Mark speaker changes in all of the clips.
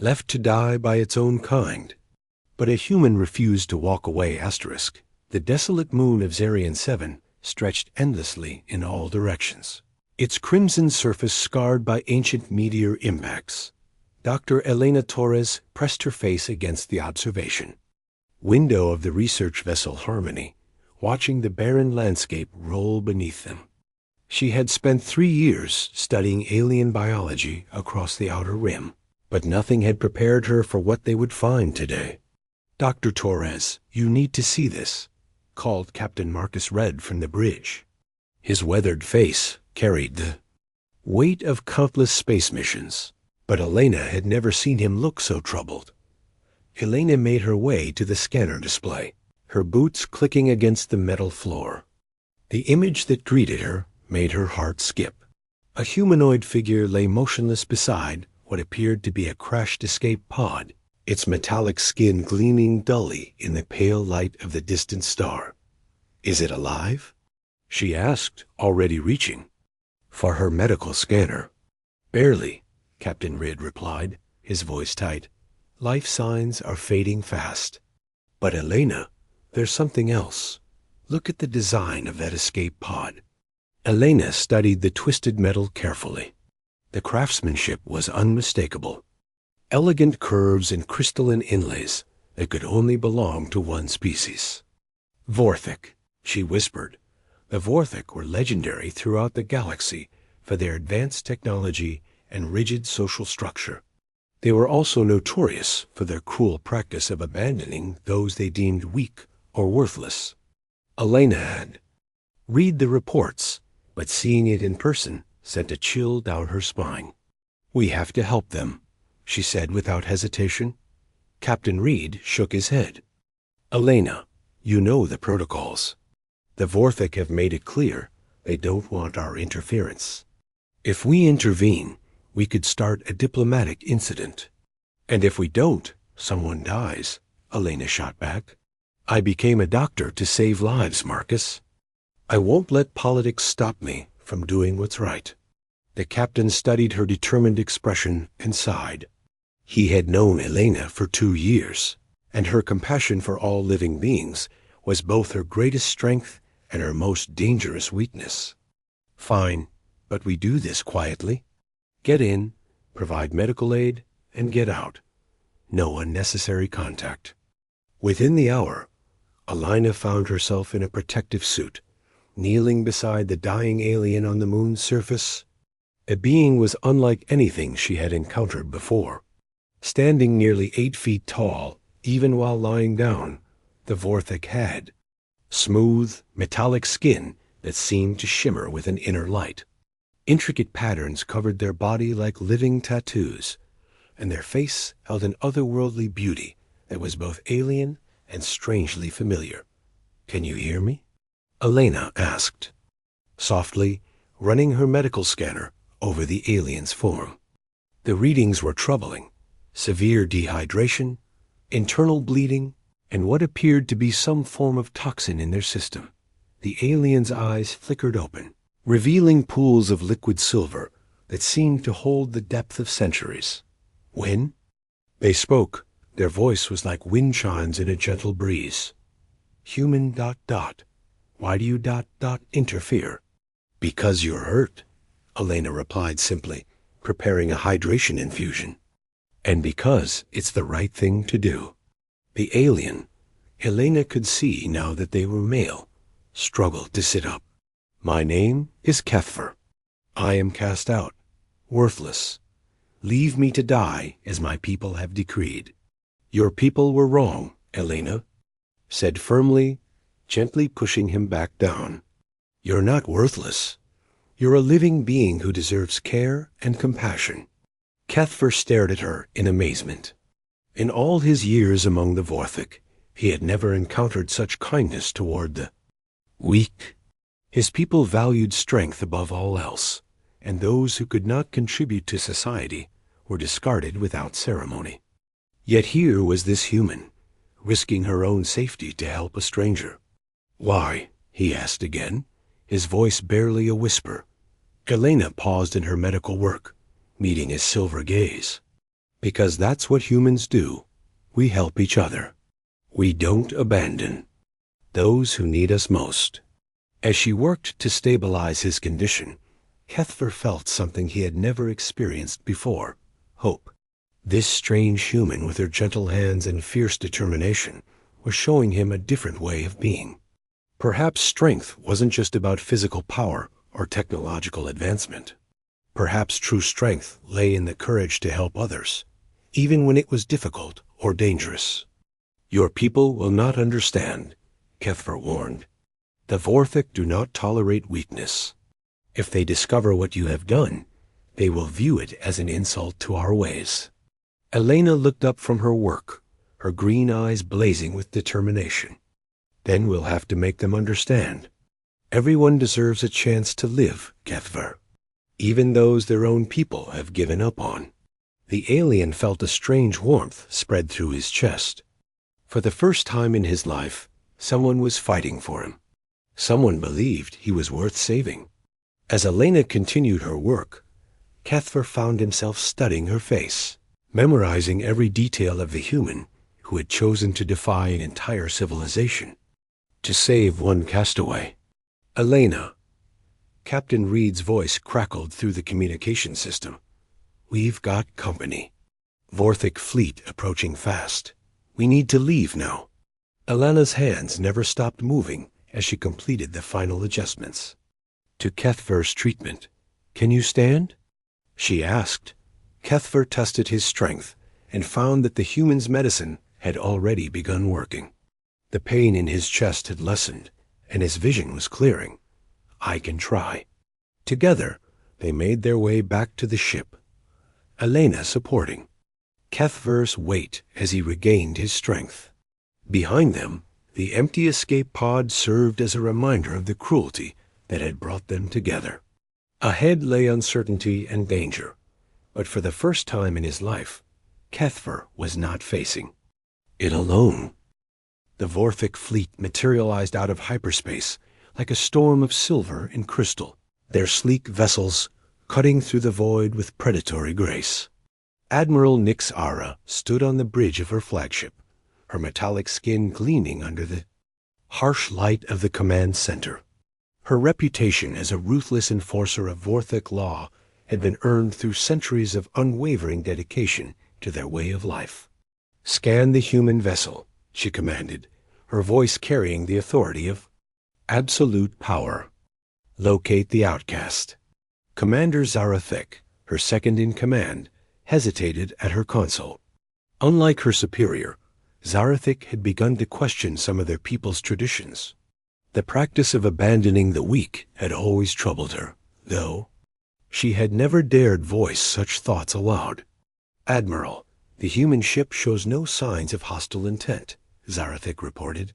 Speaker 1: left to die by its own kind. But a human refused to walk away. The desolate moon of Zarian 7 stretched endlessly in all directions, its crimson surface scarred by ancient meteor impacts. Dr. Elena Torres pressed her face against the observation window of the research vessel Harmony, watching the barren landscape roll beneath them. She had spent 3 years studying alien biology across the outer rim, but nothing had prepared her for what they would find today. "Dr. Torres, you need to see this," called Captain Marcus Red from the bridge. His weathered face carried the weight of countless space missions, but Elena had never seen him look so troubled. Elena made her way to the scanner display, her boots clicking against the metal floor. The image that greeted her made her heart skip. A humanoid figure lay motionless beside what appeared to be a crashed escape pod, its metallic skin gleaming dully in the pale light of the distant star. "Is it alive?" she asked, already reaching for her medical scanner. "Barely," Captain Rid replied, his voice tight. "Life signs are fading fast." "But Elena, there's something else. Look at the design of that escape pod." Elena studied the twisted metal carefully. The craftsmanship was unmistakable. Elegant curves and crystalline inlays that could only belong to one species. "Vorthic," she whispered. The Vorthic were legendary throughout the galaxy for their advanced technology and rigid social structure. They were also notorious for their cruel practice of abandoning those they deemed weak or worthless. Elena had read the reports, but seeing it in person sent a chill down her spine. "We have to help them," she said without hesitation. Captain Reed shook his head. "Elena, you know the protocols. The Vorthic have made it clear they don't want our interference. If we intervene, we could start a diplomatic incident. And if we don't, someone dies," Elena shot back. "I became a doctor to save lives, Marcus. I won't let politics stop me from doing what's right." The captain studied her determined expression and sighed. He had known Elena for 2 years, and her compassion for all living beings was both her greatest strength and her most dangerous weakness. "Fine, but we do this quietly. Get in, provide medical aid, and get out. No unnecessary contact." Within the hour, Elena found herself in a protective suit, kneeling beside the dying alien on the moon's surface. A being was unlike anything she had encountered before. Standing nearly 8 feet tall, even while lying down, the Vorthic had smooth, metallic skin that seemed to shimmer with an inner light. Intricate patterns covered their body like living tattoos, and their face held an otherworldly beauty that was both alien and strangely familiar. "Can you hear me?" Elena asked, softly, running her medical scanner over the alien's form. The readings were troubling: severe dehydration, internal bleeding, and what appeared to be some form of toxin in their system. The alien's eyes flickered open, revealing pools of liquid silver that seemed to hold the depth of centuries. "When?" They spoke. Their voice was like wind chimes in a gentle breeze. "Human ... Why do you ... interfere?" "Because you're hurt," Elena replied simply, preparing a hydration infusion. "And because it's the right thing to do." The alien, Elena could see now that they were male, struggled to sit up. "My name is Kethfer. I am cast out, worthless. Leave me to die as my people have decreed." "Your people were wrong," Elena said firmly, gently pushing him back down. "You're not worthless. You're a living being who deserves care and compassion." Kethfer stared at her in amazement. In all his years among the Vorthic, he had never encountered such kindness toward the weak. His people valued strength above all else, and those who could not contribute to society were discarded without ceremony. Yet here was this human, risking her own safety to help a stranger. "Why?" he asked again, his voice barely a whisper. Elena paused in her medical work, meeting his silver gaze. Because that's what humans do. We help each other. We don't abandon those who need us most. As she worked to stabilize his condition, Kethver felt something he had never experienced before: hope. This strange human with her gentle hands and fierce determination was showing him a different way of being. Perhaps strength wasn't just about physical power or technological advancement. Perhaps true strength lay in the courage to help others, even when it was difficult or dangerous. Your people will not understand, Kethver warned. The Vorthik do not tolerate weakness. If they discover what you have done, they will view it as an insult to our ways. Elena looked up from her work, her green eyes blazing with determination. Then we'll have to make them understand. Everyone deserves a chance to live, Kethver. Even those their own people have given up on. The alien felt a strange warmth spread through his chest. For the first time in his life, someone was fighting for him. Someone believed he was worth saving. As Elena continued her work, Kethver found himself studying her face, memorizing every detail of the human who had chosen to defy an entire civilization to save one castaway. Elena. Captain Reed's voice crackled through the communication system. We've got company. Vorthik fleet approaching fast. We need to leave now. Elena's hands never stopped moving as she completed the final adjustments. To Kethver's treatment. Can you stand? She asked. Kethver tested his strength and found that the human's medicine had already begun working. The pain in his chest had lessened, and his vision was clearing. I can try. Together, they made their way back to the ship, Elena supporting. Kethver's weight as he regained his strength. Behind them, the empty escape pod served as a reminder of the cruelty that had brought them together. Ahead lay uncertainty and danger, but for the first time in his life, Kethver was not facing it alone. The Vorthik fleet materialized out of hyperspace like a storm of silver and crystal, their sleek vessels cutting through the void with predatory grace. Admiral Nyx Ara stood on the bridge of her flagship, her metallic skin gleaming under the harsh light of the command center. Her reputation as a ruthless enforcer of Vorthik law had been earned through centuries of unwavering dedication to their way of life. Scan the human vessel, she commanded, her voice carrying the authority of absolute power. Locate the outcast. Commander Zarathik, her second-in-command, hesitated at her console. Unlike her superior, Zarathik had begun to question some of their people's traditions. The practice of abandoning the weak had always troubled her, though she had never dared voice such thoughts aloud. Admiral, the human ship shows no signs of hostile intent, Zarathik reported.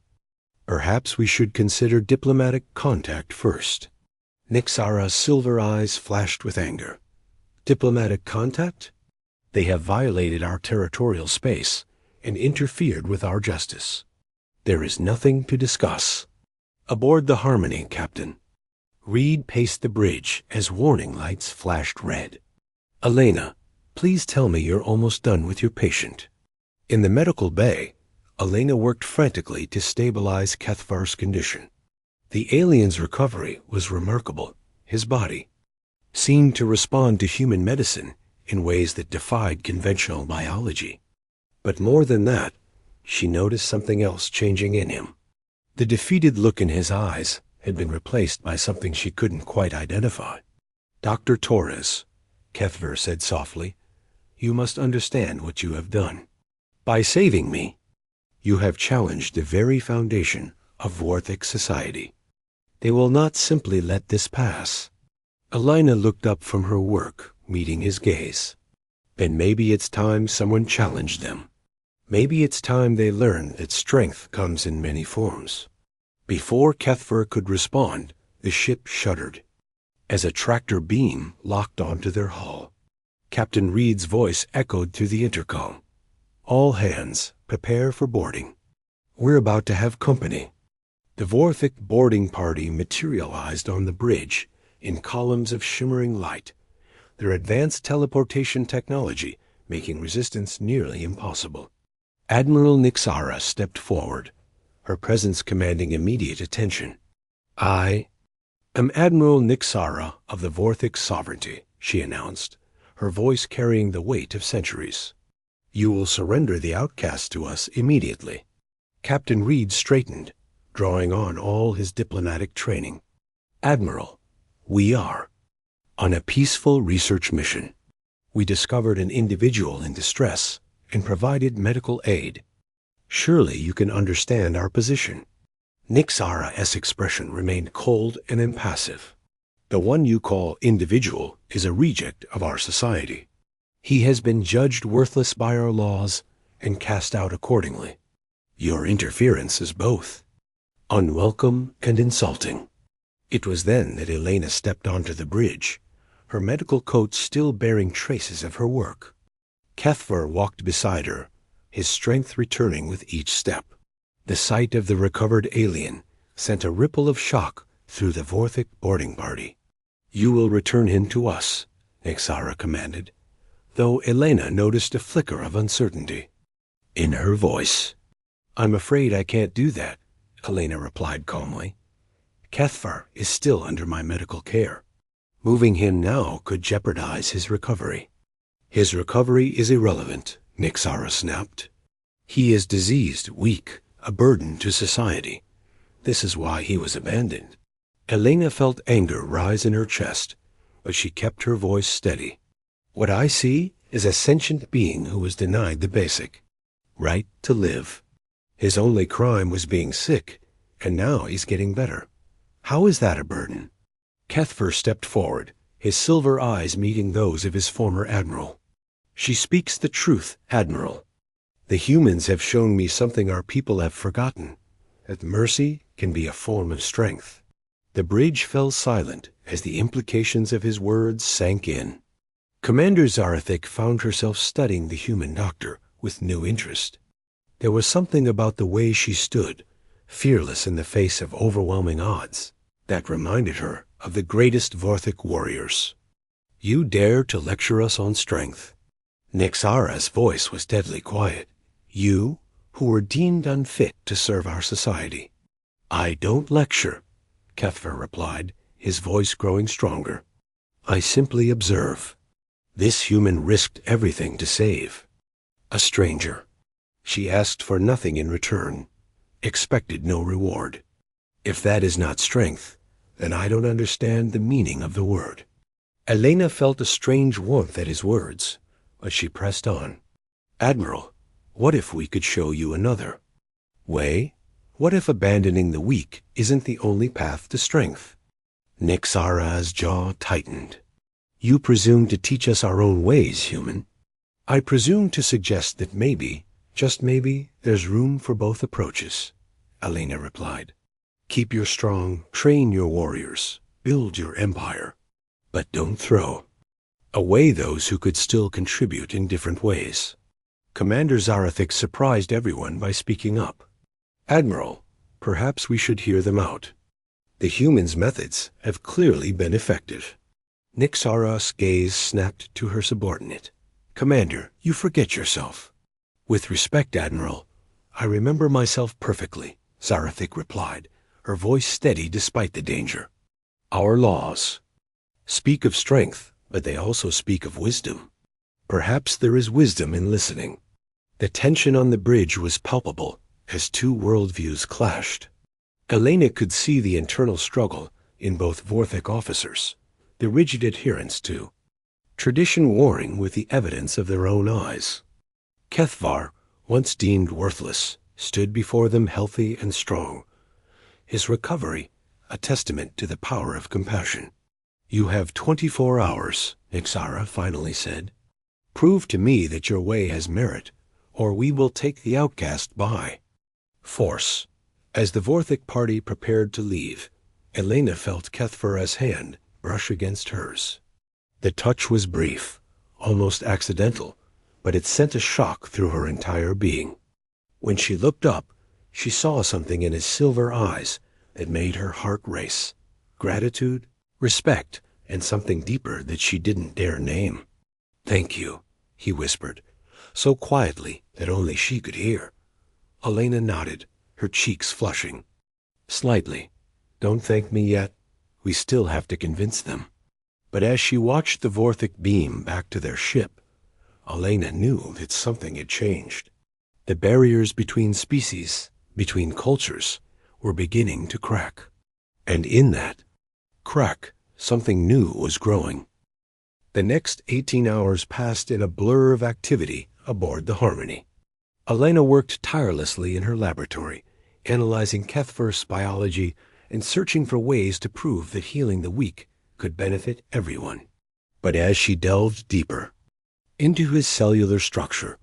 Speaker 1: Perhaps we should consider diplomatic contact first. Nyxara's silver eyes flashed with anger. Diplomatic contact? They have violated our territorial space and interfered with our justice. There is nothing to discuss. Aboard the Harmony, Captain. Reed paced the bridge as warning lights flashed red. Elena, please tell me you're almost done with your patient. In the medical bay, Elena worked frantically to stabilize Kethvar's condition. The alien's recovery was remarkable. His body seemed to respond to human medicine in ways that defied conventional biology. But more than that, she noticed something else changing in him. The defeated look in his eyes had been replaced by something she couldn't quite identify. Dr. Torres, Kethver said softly, you must understand what you have done. By saving me, you have challenged the very foundation of Vorthik society. They will not simply let this pass. Elena looked up from her work, meeting his gaze. Then maybe it's time someone challenged them. Maybe it's time they learned that strength comes in many forms. Before Kethver could respond, the ship shuddered, as a tractor beam locked onto their hull. Captain Reed's voice echoed through the intercom. All hands, prepare for boarding. We're about to have company. The Vorthik boarding party materialized on the bridge in columns of shimmering light, their advanced teleportation technology making resistance nearly impossible. Admiral Nixara stepped forward, her presence commanding immediate attention. "I am Admiral Nixara of the Vorthic's sovereignty," she announced, her voice carrying the weight of centuries. "You will surrender the outcast to us immediately." Captain Reed straightened, drawing on all his diplomatic training. "Admiral, we are on a peaceful research mission. We discovered an individual in distress and provided medical aid. Surely you can understand our position." Nixara's expression remained cold and impassive. "The one you call individual is a reject of our society. He has been judged worthless by our laws and cast out accordingly. Your interference is both unwelcome and insulting." It was then that Elena stepped onto the bridge, her medical coat still bearing traces of her work. Kethvar walked beside her, his strength returning with each step. The sight of the recovered alien sent a ripple of shock through the Vorthic boarding party. "You will return him to us," Nixara commanded, though Elena noticed a flicker of uncertainty in her voice. "I'm afraid I can't do that," Elena replied calmly. "Kethvar is still under my medical care. Moving him now could jeopardize his recovery." "His recovery is irrelevant," Nixara snapped. "He is diseased, weak, a burden to society. This is why he was abandoned." Elena felt anger rise in her chest, but she kept her voice steady. "What I see is a sentient being who was denied the basic right to live. His only crime was being sick, and now he's getting better. How is that a burden?" Kethvar stepped forward, his silver eyes meeting those of his former admiral. "She speaks the truth, Admiral. The humans have shown me something our people have forgotten, that mercy can be a form of strength." The bridge fell silent as the implications of his words sank in. Commander Zarathic found herself studying the human doctor with new interest. There was something about the way she stood, fearless in the face of overwhelming odds, that reminded her of the greatest Vorthic warriors. "You dare to lecture us on strength?" Nixara's voice was deadly quiet. "You, who were deemed unfit to serve our society." "I don't lecture," Kethvar replied, his voice growing stronger. "I simply observe. This human risked everything to save a stranger. She asked for nothing in return, expected no reward. If that is not strength, then I don't understand the meaning of the word." Elena felt a strange warmth at his words, but she pressed on. "Admiral, what if we could show you another way? What if abandoning the weak isn't the only path to strength?" Nixara's jaw tightened. "You presume to teach us our own ways, human." "I presume to suggest that maybe, just maybe, there's room for both approaches," Elena replied. "Keep your strong, train your warriors, build your empire, but don't throw away those who could still contribute in different ways." Commander Zarathic surprised everyone by speaking up. "Admiral, perhaps we should hear them out. The humans' methods have clearly been effective." Nixara's gaze snapped to her subordinate. "Commander, you forget yourself." "With respect, Admiral, I remember myself perfectly," Zarathic replied, her voice steady despite the danger. "Our laws speak of strength, but they also speak of wisdom. Perhaps there is wisdom in listening." The tension on the bridge was palpable as two worldviews clashed. Elena could see the internal struggle in both Vorthic officers, the rigid adherence to tradition warring with the evidence of their own eyes. Kethvar, once deemed worthless, stood before them healthy and strong, his recovery a testament to the power of compassion. "You have 24 hours, Nixara finally said. "Prove to me that your way has merit, or we will take the outcast by force." As the Vorthic party prepared to leave, Elena felt Kethvar's hand brush against hers. The touch was brief, almost accidental, but it sent a shock through her entire being. When she looked up, she saw something in his silver eyes that made her heart race. Gratitude, respect, and something deeper that she didn't dare name. "Thank you," he whispered, so quietly that only she could hear. Elena nodded, her cheeks flushing. Slightly. Don't thank me yet. We still have to convince them. But as she watched the Vorthic beam back to their ship, Elena knew that something had changed. The barriers between species, between cultures, were beginning to crack. And in that crack, something new was growing. The next 18 hours passed in a blur of activity aboard the Harmony. Elena worked tirelessly in her laboratory, analyzing Kethver's biology and searching for ways to prove that healing the weak could benefit everyone. But as she delved deeper into his cellular structure,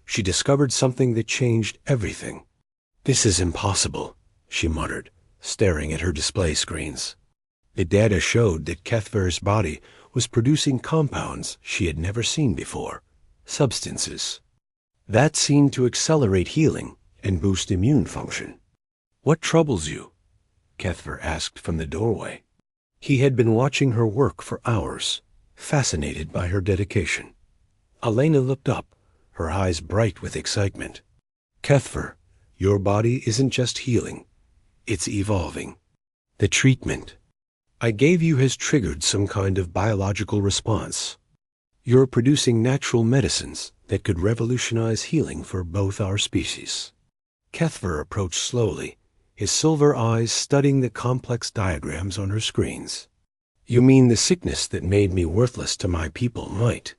Speaker 1: she discovered something that changed everything. "This is impossible," she muttered, staring at her display screens. The data showed that Kethver's body was producing compounds she had never seen before, substances that seemed to accelerate healing and boost immune function. "What troubles you?" Kethver asked from the doorway. He had been watching her work for hours, fascinated by her dedication. Elena looked up, her eyes bright with excitement. "Kethver, your body isn't just healing, it's evolving. The treatment I gave you has triggered some kind of biological response. You're producing natural medicines that could revolutionize healing for both our species." Kethver approached slowly, his silver eyes studying the complex diagrams on her screens. "You mean the sickness that made me worthless to my people might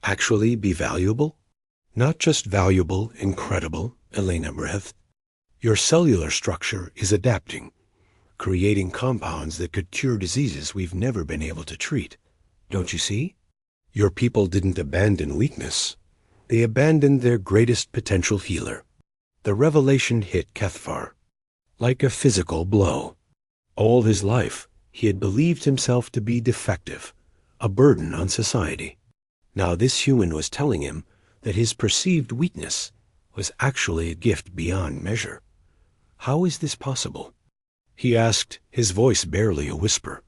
Speaker 1: actually be valuable?" "Not just valuable, incredible," Elena breathed. "Your cellular structure is adapting, creating compounds that could cure diseases we've never been able to treat. Don't you see? Your people didn't abandon weakness. They abandoned their greatest potential healer." The revelation hit Kethvar like a physical blow. All his life, he had believed himself to be defective, a burden on society. Now this human was telling him that his perceived weakness was actually a gift beyond measure. How is this possible? He asked, his voice barely a whisper.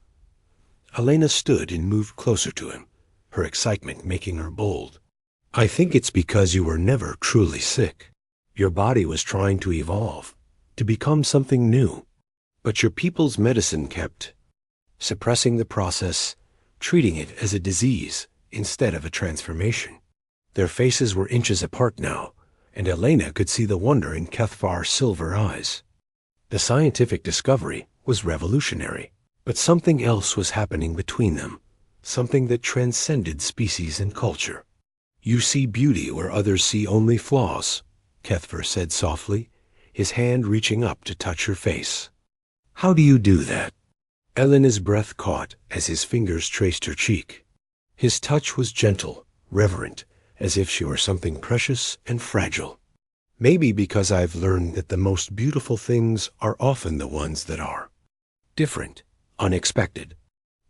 Speaker 1: Elena stood and moved closer to him, her excitement making her bold. "I think it's because you were never truly sick. Your body was trying to evolve, to become something new. But your people's medicine kept suppressing the process, treating it as a disease instead of a transformation." Their faces were inches apart now, and Elena could see the wonder in Kethvar's silver eyes. The scientific discovery was revolutionary, but something else was happening between them, something that transcended species and culture. "You see beauty where others see only flaws," Kethver said softly, his hand reaching up to touch her face. "How do you do that?" Elena's breath caught as his fingers traced her cheek. His touch was gentle, reverent, as if she were something precious and fragile. "Maybe because I've learned that the most beautiful things are often the ones that are different, unexpected."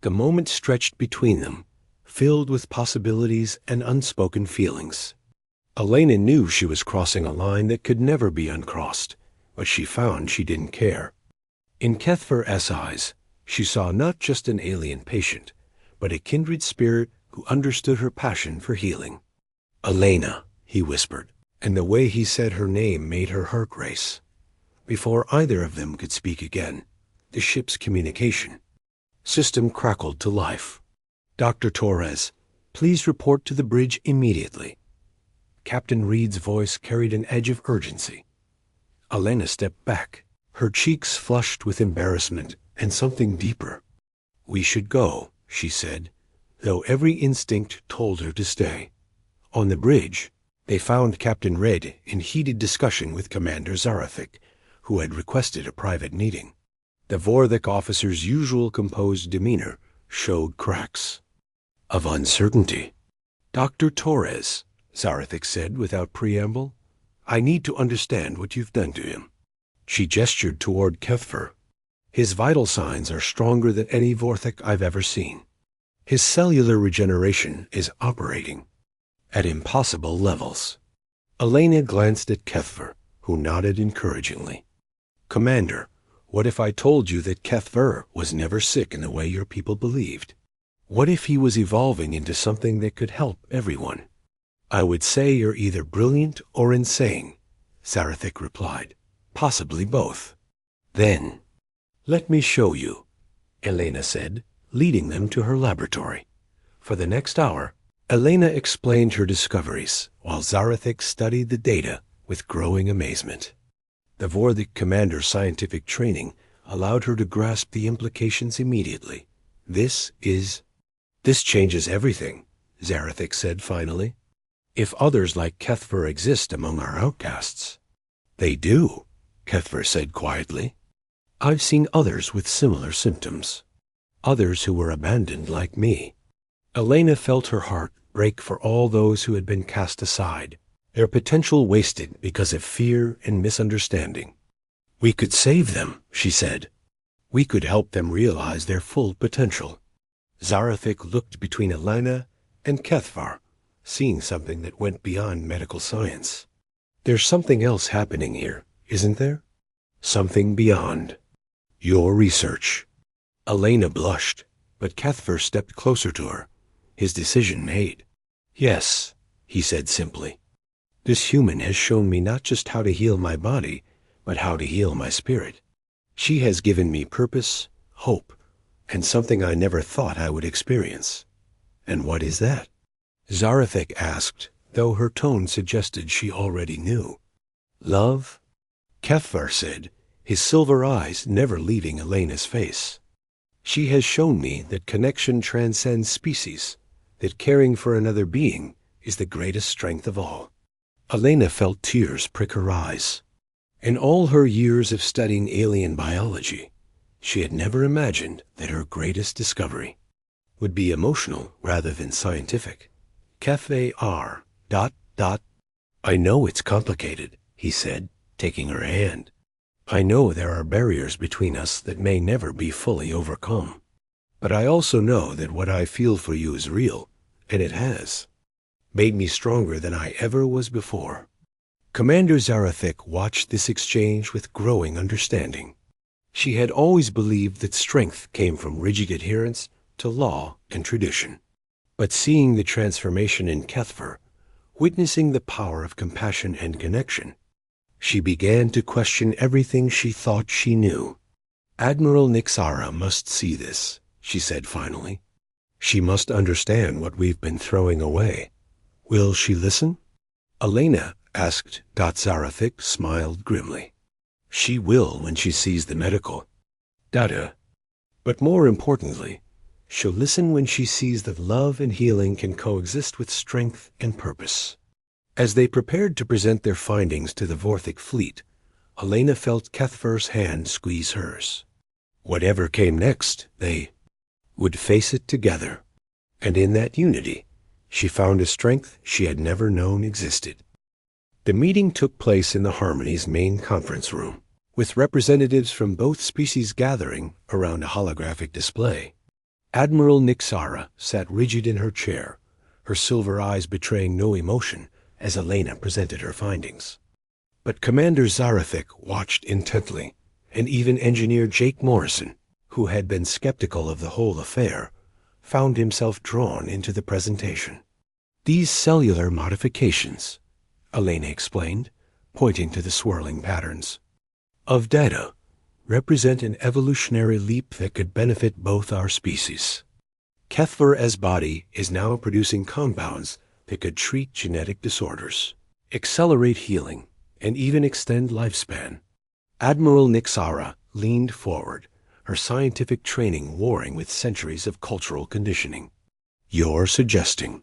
Speaker 1: The moment stretched between them, filled with possibilities and unspoken feelings. Elena knew she was crossing a line that could never be uncrossed, but she found she didn't care. In Kethver's eyes, she saw not just an alien patient, but a kindred spirit who understood her passion for healing. "Elena," he whispered, and the way he said her name made her heart race. Before either of them could speak again, the ship's communication system crackled to life. "Dr. Torres, please report to the bridge immediately." Captain Reed's voice carried an edge of urgency. Elena stepped back, her cheeks flushed with embarrassment and something deeper. "We should go," she said, though every instinct told her to stay. On the bridge, they found Captain Red in heated discussion with Commander Zarathic, who had requested a private meeting. The Vorthic officer's usual composed demeanor showed cracks of uncertainty. "Dr. Torres," Zarathic said without preamble, "I need to understand what you've done to him." She gestured toward Kethver. "His vital signs are stronger than any Vorthic I've ever seen. His cellular regeneration is operating at impossible levels." Elena glanced at Kethver, who nodded encouragingly. "Commander, what if I told you that Kethver was never sick in the way your people believed? What if he was evolving into something that could help everyone?" I would say you're either brilliant or insane, Zarathik replied. Possibly both. Then, let me show you, Elena said, leading them to her laboratory. For the next hour, Elena explained her discoveries, while Zarathik studied the data with growing amazement. The Vorthik commander's scientific training allowed her to grasp the implications immediately. This changes everything, Zarathik said finally. If others like Kethver exist among our outcasts. They do, Kethver said quietly. I've seen others with similar symptoms. Others who were abandoned like me. Elena felt her heart break for all those who had been cast aside, their potential wasted because of fear and misunderstanding. We could save them, she said. We could help them realize their full potential. Zarathik looked between Elena and Kethvar, seeing something that went beyond medical science. There's something else happening here, isn't there? Something beyond. Your research. Elena blushed, but Kethver stepped closer to her, his decision made. Yes, he said simply. This human has shown me not just how to heal my body, but how to heal my spirit. She has given me purpose, hope, and something I never thought I would experience. And what is that? Zarathik asked, though her tone suggested she already knew. Love? Kethvar said, his silver eyes never leaving Elena's face. She has shown me that connection transcends species, that caring for another being is the greatest strength of all. Elena felt tears prick her eyes. In all her years of studying alien biology, she had never imagined that her greatest discovery would be emotional rather than scientific. Kethvar. I know it's complicated, he said, taking her hand. I know there are barriers between us that may never be fully overcome. But I also know that what I feel for you is real, and it has made me stronger than I ever was before. Commander Zarathik watched this exchange with growing understanding. She had always believed that strength came from rigid adherence to law and tradition. But seeing the transformation in Kethver, witnessing the power of compassion and connection, she began to question everything she thought she knew. Admiral Nixara must see this, she said finally. She must understand what we've been throwing away. Will she listen? Elena asked. Zarathik smiled grimly. She will when she sees the medical data. But more importantly, she'll listen when she sees that love and healing can coexist with strength and purpose. As they prepared to present their findings to the Vorthik fleet, Elena felt Kethver's hand squeeze hers. Whatever came next, they would face it together. And in that unity, she found a strength she had never known existed. The meeting took place in the Harmony's main conference room, with representatives from both species gathering around a holographic display. Admiral Nixara sat rigid in her chair, her silver eyes betraying no emotion as Elena presented her findings. But Commander Zarathik watched intently, and even Engineer Jake Morrison, who had been skeptical of the whole affair, found himself drawn into the presentation. These cellular modifications, Elena explained, pointing to the swirling patterns, of data represent an evolutionary leap that could benefit both our species. Kethver as body is now producing compounds that could treat genetic disorders, accelerate healing, and even extend lifespan. Admiral Nixara leaned forward, her scientific training warring with centuries of cultural conditioning. You're suggesting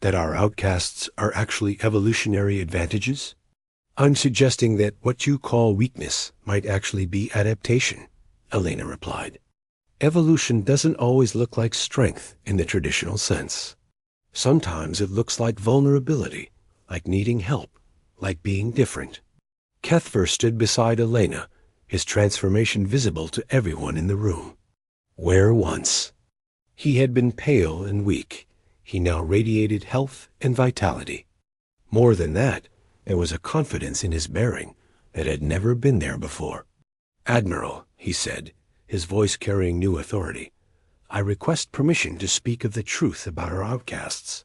Speaker 1: that our outcasts are actually evolutionary advantages? I'm suggesting that what you call weakness might actually be adaptation, Elena replied. Evolution doesn't always look like strength in the traditional sense. Sometimes it looks like vulnerability, like needing help, like being different. Kethver stood beside Elena, his transformation visible to everyone in the room. Where once he had been pale and weak, he now radiated health and vitality. More than that, there was a confidence in his bearing that had never been there before. Admiral, he said, his voice carrying new authority, I request permission to speak of the truth about our outcasts.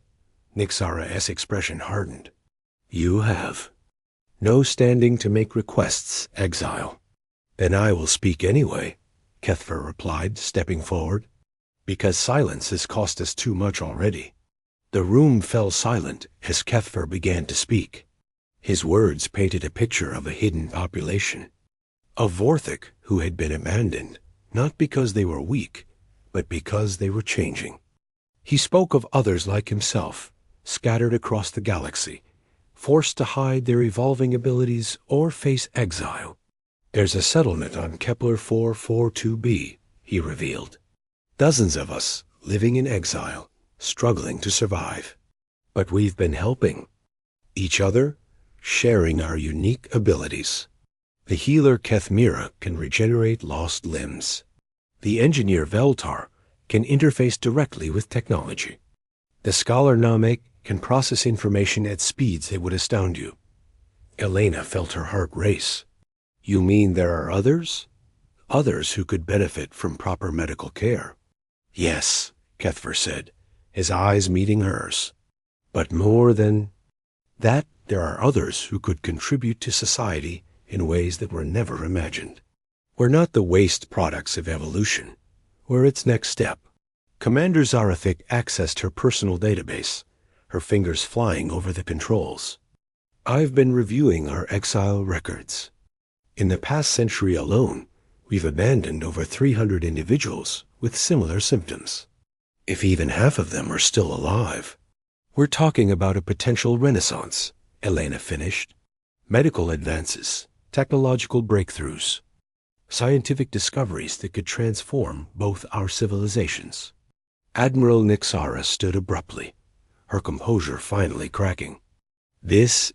Speaker 1: Nixara's expression hardened. You have. No standing to make requests, exile. Then I will speak anyway, Kethfer replied, stepping forward. Because silence has cost us too much already. The room fell silent as Kethfer began to speak. His words painted a picture of a hidden population. A Vorthic who had been abandoned, not because they were weak, but because they were changing. He spoke of others like himself, scattered across the galaxy, forced to hide their evolving abilities or face exile. There's a settlement on Kepler 442b, he revealed. Dozens of us living in exile, struggling to survive. But we've been helping each other, sharing our unique abilities. The healer Kethmira can regenerate lost limbs. The engineer Veltar can interface directly with technology. The scholar Namek can process information at speeds that would astound you. Elena felt her heart race. You mean there are others? Others who could benefit from proper medical care. Yes, Kethfer said, his eyes meeting hers. But more than that, there are others who could contribute to society in ways that were never imagined. We're not the waste products of evolution. We're its next step. Commander Zarathic accessed her personal database, her fingers flying over the controls. I've been reviewing our exile records. In the past century alone, we've abandoned over 300 individuals with similar symptoms. If even half of them are still alive, we're talking about a potential renaissance, Elena finished. Medical advances, technological breakthroughs, scientific discoveries that could transform both our civilizations. Admiral Nixara stood abruptly, her composure finally cracking. This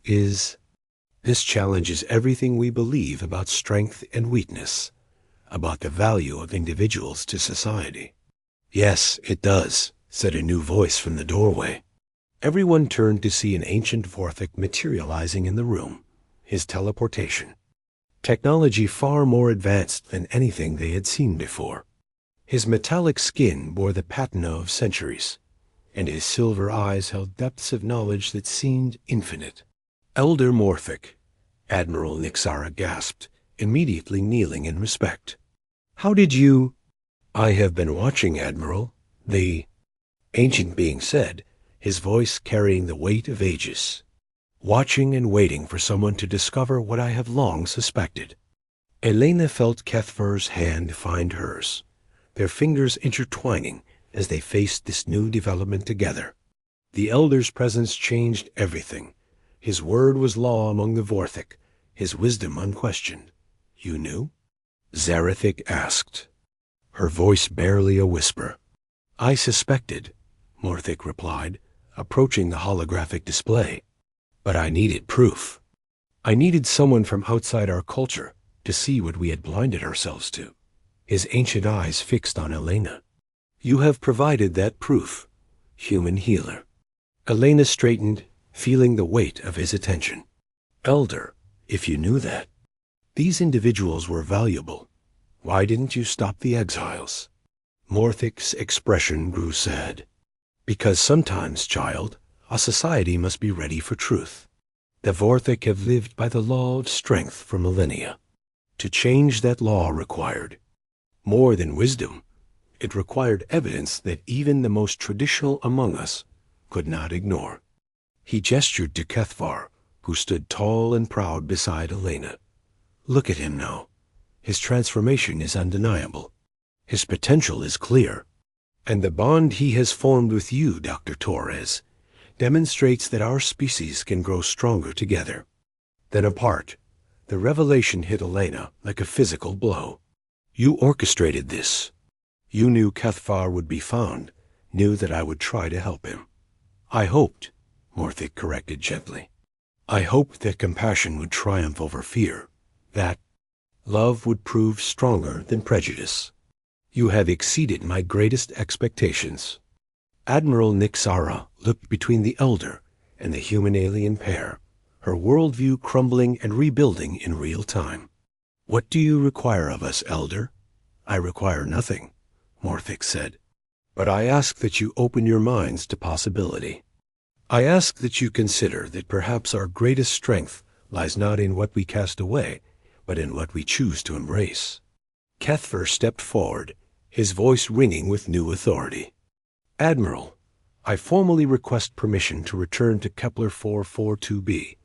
Speaker 1: challenges everything we believe about strength and weakness, about the value of individuals to society. Yes, it does, said a new voice from the doorway. Everyone turned to see an ancient Vorthic materializing in the room, his teleportation. Technology far more advanced than anything they had seen before. His metallic skin bore the patina of centuries, and his silver eyes held depths of knowledge that seemed infinite. Elder Morphic, Admiral Nixara gasped, immediately kneeling in respect. How did you— I have been watching, Admiral, the ancient being said, his voice carrying the weight of ages. Watching and waiting for someone to discover what I have long suspected. Elena felt Kethfer's hand find hers, their fingers intertwining as they faced this new development together. The Elder's presence changed everything. His word was law among the Vorthic, his wisdom unquestioned. You knew? Zarathic asked, her voice barely a whisper. I suspected, Morthic replied, approaching the holographic display. But I needed proof. I needed someone from outside our culture to see what we had blinded ourselves to. His ancient eyes fixed on Elena. You have provided that proof, human healer. Elena straightened, feeling the weight of his attention. Elder, if you knew that, these individuals were valuable. Why didn't you stop the exiles? Morthic's expression grew sad. Because sometimes, child, a society must be ready for truth. The Vorthic have lived by the law of strength for millennia. To change that law required more than wisdom. It required evidence that even the most traditional among us could not ignore. He gestured to Kethvar, who stood tall and proud beside Elena. Look at him now. His transformation is undeniable. His potential is clear. And the bond he has formed with you, Dr. Torres, demonstrates that our species can grow stronger together than apart. The revelation hit Elena like a physical blow. You orchestrated this. You knew Kethvar would be found, knew that I would try to help him. I hoped, Morthic corrected gently. I hoped that compassion would triumph over fear, that love would prove stronger than prejudice. You have exceeded my greatest expectations. Admiral Nixara looked between the Elder and the human-alien pair, her worldview crumbling and rebuilding in real time. What do you require of us, Elder? I require nothing, Morthic said. But I ask that you open your minds to possibility. I ask that you consider that perhaps our greatest strength lies not in what we cast away, but in what we choose to embrace. Kethver stepped forward, his voice ringing with new authority. Admiral, I formally request permission to return to Kepler 442b,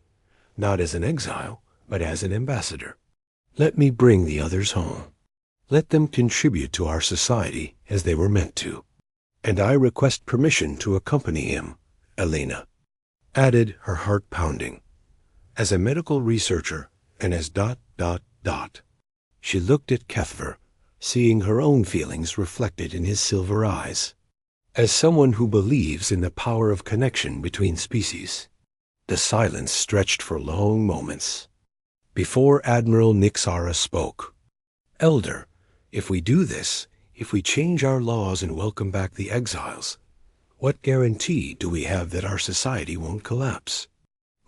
Speaker 1: not as an exile, but as an ambassador. Let me bring the others home. Let them contribute to our society as they were meant to. And I request permission to accompany him, Elena added, her heart pounding. As a medical researcher and as ... She looked at Kethver, seeing her own feelings reflected in his silver eyes. As someone who believes in the power of connection between species. The silence stretched for long moments. Before Admiral Nixara spoke. Elder, if we do this, if we change our laws and welcome back the exiles, what guarantee do we have that our society won't collapse?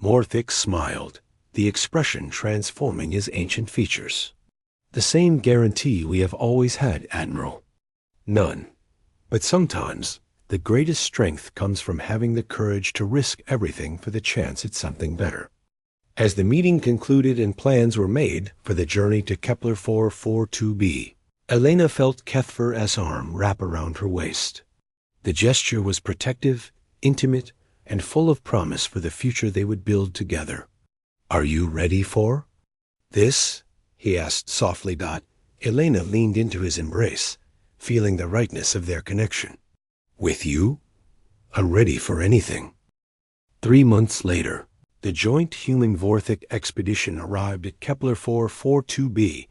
Speaker 1: Morthic smiled, the expression transforming his ancient features. The same guarantee we have always had, Admiral. None. But sometimes, the greatest strength comes from having the courage to risk everything for the chance at something better. As the meeting concluded and plans were made for the journey to Kepler 442b, Elena felt Kethver's arm wrap around her waist. The gesture was protective, intimate, and full of promise for the future they would build together. Are you ready for this? He asked softly. Elena leaned into his embrace, feeling the rightness of their connection. With you? I'm ready for anything. 3 months later, the joint human-Vorthic expedition arrived at Kepler 442b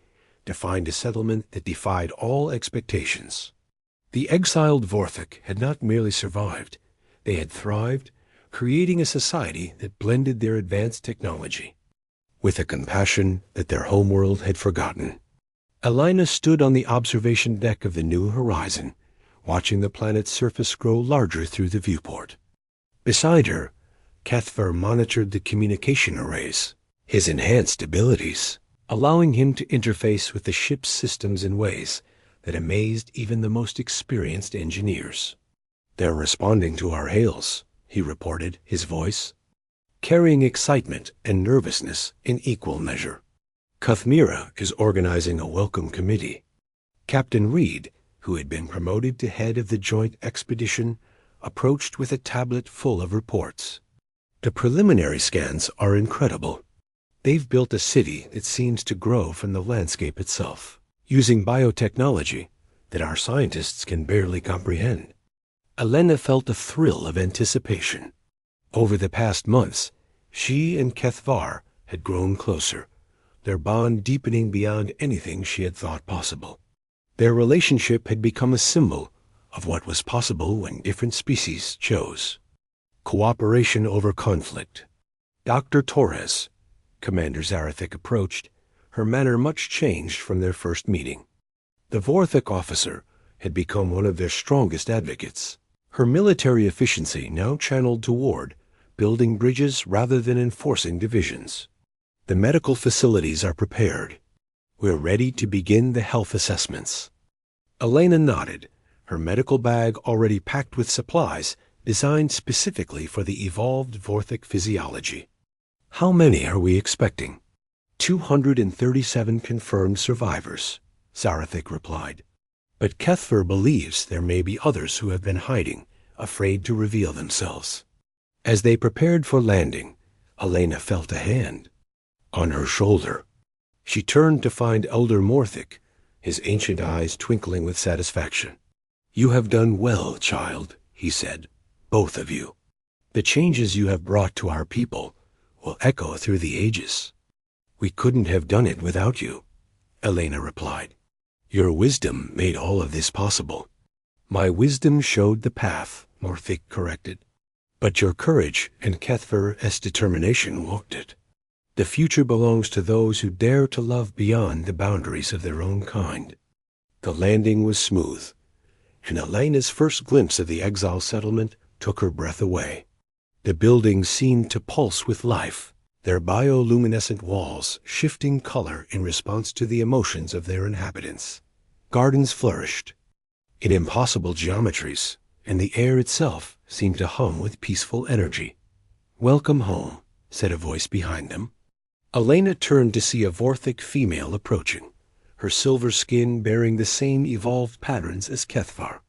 Speaker 1: to find a settlement that defied all expectations. The exiled Vorthic had not merely survived, they had thrived, creating a society that blended their advanced technology with a compassion that their homeworld had forgotten. Elena stood on the observation deck of the New Horizon, watching the planet's surface grow larger through the viewport. Beside her, Kethver monitored the communication arrays, his enhanced abilities, allowing him to interface with the ship's systems in ways that amazed even the most experienced engineers. They're responding to our hails, he reported, his voice carrying excitement and nervousness in equal measure. Cuthmira is organizing a welcome committee. Captain Reed, who had been promoted to head of the joint expedition, approached with a tablet full of reports. The preliminary scans are incredible. They've built a city that seems to grow from the landscape itself, using biotechnology that our scientists can barely comprehend. Elena felt a thrill of anticipation. Over the past months, she and Kethvar had grown closer, their bond deepening beyond anything she had thought possible. Their relationship had become a symbol of what was possible when different species chose. Cooperation over conflict. Dr. Torres, Commander Zarathic approached, her manner much changed from their first meeting. The Vorthic officer had become one of their strongest advocates, her military efficiency now channeled toward building bridges rather than enforcing divisions. The medical facilities are prepared. We're ready to begin the health assessments. Elena nodded, her medical bag already packed with supplies designed specifically for the evolved Vorthic physiology. How many are we expecting? 237 confirmed survivors, Zarathic replied. But Kethver believes there may be others who have been hiding, afraid to reveal themselves. As they prepared for landing, Elena felt a hand on her shoulder. She turned to find Elder Morthic, his ancient eyes twinkling with satisfaction. You have done well, child, he said, both of you. The changes you have brought to our people will echo through the ages. We couldn't have done it without you, Elena replied. Your wisdom made all of this possible. My wisdom showed the path, Morthic corrected. But your courage and Kethver's determination walked it. The future belongs to those who dare to love beyond the boundaries of their own kind. The landing was smooth, and Elena's first glimpse of the exile settlement took her breath away. The buildings seemed to pulse with life, their bioluminescent walls shifting color in response to the emotions of their inhabitants. Gardens flourished, in impossible geometries, and the air itself seemed to hum with peaceful energy. "Welcome home," said a voice behind them. Elena turned to see a Vorthic female approaching, her silver skin bearing the same evolved patterns as Kethvar.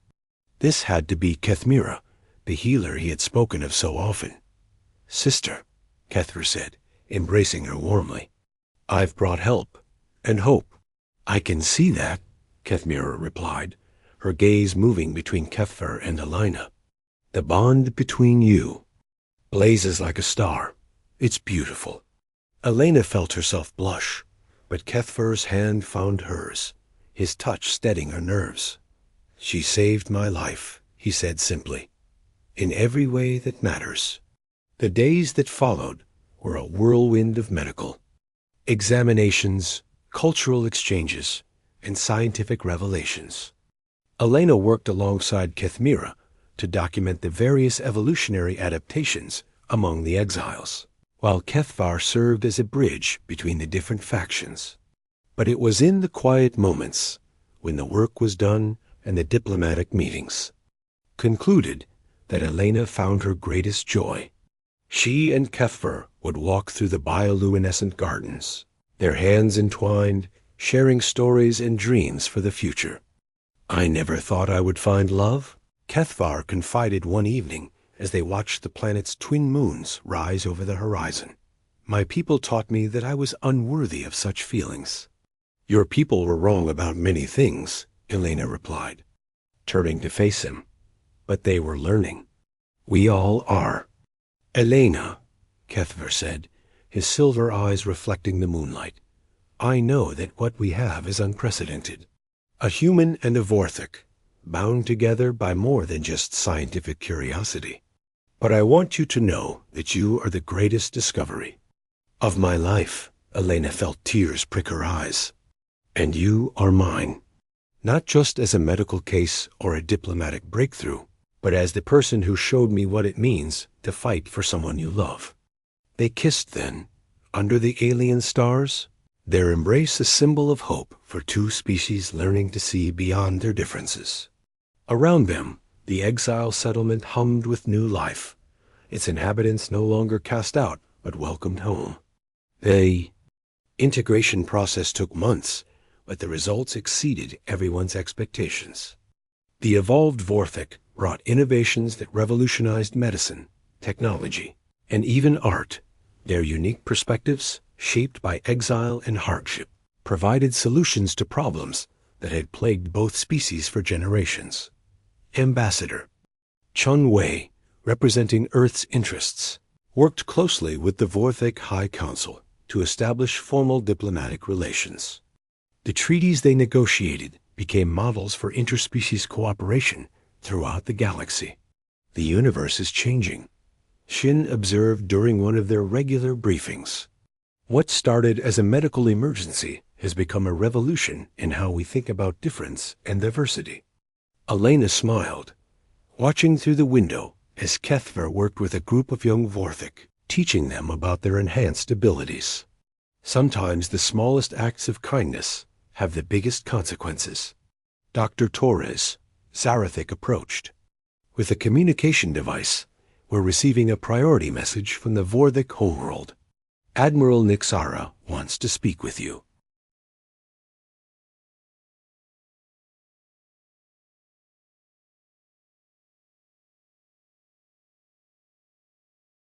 Speaker 1: This had to be Kethmira, the healer he had spoken of so often. "Sister," Kethvar said, embracing her warmly, "I've brought help and hope." "I can see that," Kethmira replied, her gaze moving between Kethvar and Elena. "The bond between you blazes like a star. It's beautiful." Elena felt herself blush, but Kethvar's hand found hers, his touch steadying her nerves. "She saved my life," he said simply, "in every way that matters." The days that followed were a whirlwind of medical examinations, cultural exchanges, and scientific revelations. Elena worked alongside Kethmira to document the various evolutionary adaptations among the exiles, while Kethvar served as a bridge between the different factions. But it was in the quiet moments, when the work was done and the diplomatic meetings concluded, that Elena found her greatest joy. She and Kethvar would walk through the bioluminescent gardens, their hands entwined, sharing stories and dreams for the future. "I never thought I would find love," Kethvar confided one evening as they watched the planet's twin moons rise over the horizon. "My people taught me that I was unworthy of such feelings." "Your people were wrong about many things," Elena replied, turning to face him, "but they were learning. We all are." "Elena," Kethvar said, his silver eyes reflecting the moonlight, "I know that what we have is unprecedented. A human and a Vorthic, bound together by more than just scientific curiosity. But I want you to know that you are the greatest discovery of my life." Elena felt tears prick her eyes. "And you are mine, not just as a medical case or a diplomatic breakthrough, but as the person who showed me what it means to fight for someone you love." They kissed then, under the alien stars, their embrace a symbol of hope for two species learning to see beyond their differences. Around them, the exile settlement hummed with new life, its inhabitants no longer cast out but welcomed home. The integration process took months, but the results exceeded everyone's expectations. The evolved Vorthic brought innovations that revolutionized medicine, technology, and even art. Their unique perspectives, shaped by exile and hardship, provided solutions to problems that had plagued both species for generations. Ambassador Chun Wei, representing Earth's interests, worked closely with the Vorthic High Council to establish formal diplomatic relations. The treaties they negotiated became models for interspecies cooperation throughout the galaxy. "The universe is changing," Shin observed during one of their regular briefings. "What started as a medical emergency has become a revolution in how we think about difference and diversity." Elena smiled, watching through the window as Kethvar worked with a group of young Vorthic, teaching them about their enhanced abilities. Sometimes the smallest acts of kindness have the biggest consequences. Dr. Torres, Zarathic, approached. "With a communication device, we're receiving a priority message from the Vorthic homeworld. Admiral Nixara wants to speak with you."